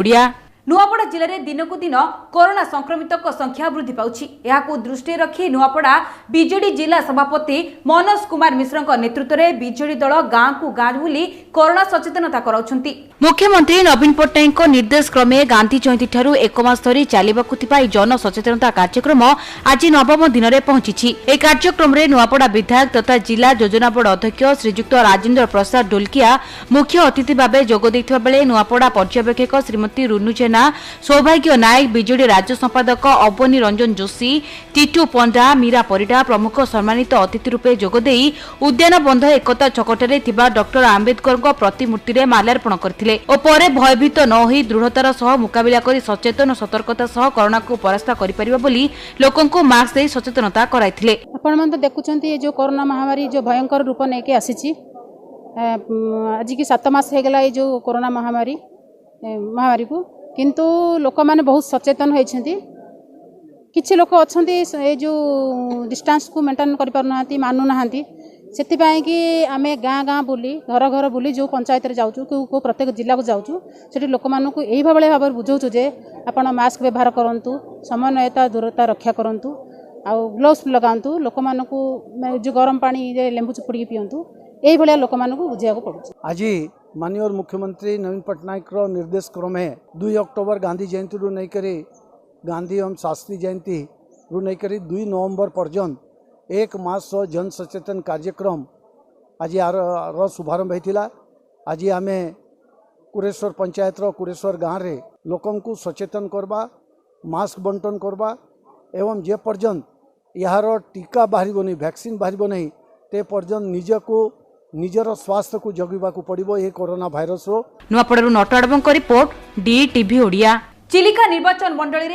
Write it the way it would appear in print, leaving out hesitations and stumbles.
ओडिया नुआपड़ा जिले में दिनकू दिन कोरोना संक्रमित संख्या वृद्धि पाउछि। एहाकू दृष्टि रखी नुआपड़ा बीजेडी जिला सभापति मनोज कुमार मिश्र नेतृत्व में बीजेडी दल गाँव को गाँव बुली कोरोना सचेतनता कराउछंती। मुख्यमंत्री नवीन पट्टनायक निर्देश क्रमे गांधी जयंती ठारू एक मास धरी चलिबाकु थिबा जन सचेतनता कार्यक्रम आज नवम दिन में पहुंची। ए कार्यक्रम में नुआपड़ा विधायक तथा जिला योजना बोर्ड अध्यक्ष श्रीजुक्त राजेन्द्र प्रसाद ढोलकिया मुख्य अतिथि भाव जोग देथिबा बेले नुआपड़ा पर्यवेक्षक श्रीमती रुनु जेना, सौभाग्य नायक, बीजेडी राज्य संपादक अवनी रंजन जोशी, टीटू पंडा, मीरा परिडा प्रमुख सम्मानित अतिथि रूपे जोगदे उद्यान बंध एकता छकटे थिबा डॉक्टर आंबेडकर प्रतिमूर्ति में माल्यार्पण करथिले और परे भयभीत न होई दृढ़तार सह मुकाबिला करी सचेतन सतर्कता सह कोरोना को परास्त करि परिबा बोली लोकंको मास्क दे सचेतनता कराइथिले। आपण मन तो देखुचंती जो कोरोना महामारी जो भयंकर रूप नेके आसीची आज की 7 मास हो गला जो कोरोना महामारी को किंतु लोक माने बहुत सचेतन होइछंती। किछि लोक अछंती ए जो डिस्टेंस को मेंटेन करि पारनांती मानु नांती सेतिपाई कि आमे गाँ गाँ बुली घर घर बुली जो पंचायत रे जाउछु को प्रत्येक जिला को जाउछु सेठी लोक मानु को एही भाबले भाबर बुझौछु जे आपण मास्क व्यवहार करंतु, समन्वयता दूरता रक्षा करंतु, आ ग्लोव्स लगांतु, लोक मानु को जो गरम पानी रे लेंबू चुपुड़ी पियंतु, एही भलिया लोक मानु को बुझिया को पड़ुछ। आज माननीय मुख्यमंत्री नवीन पट्टनायक निर्देश क्रमे 2 अक्टोबर गांधी जयंती रू नहीं करी गांधी एवं शास्त्री जयंती रू नहीं करी 2 नवंबर पर्यंत 1 मास जन सचेतन कार्यक्रम आज यार शुभारंभ होता। आज आम कुरेश्वर पंचायत कुरेश्वर गाँव रे लोकं को सचेतन करवा, मास्क बंटन करवा एवं जे पर्यंत यार टीका बाहर नहीं, वैक्सीन बाहर नहीं ते पर्यंत निजको निजर स्वास्थ्य को जगिबा को पड़िबो ए कोरोना भाइरस रो। नुआपड़ारू नटआडबंक रिपोर्ट DTV ओडिया। चिलिका निर्वाचन मंडली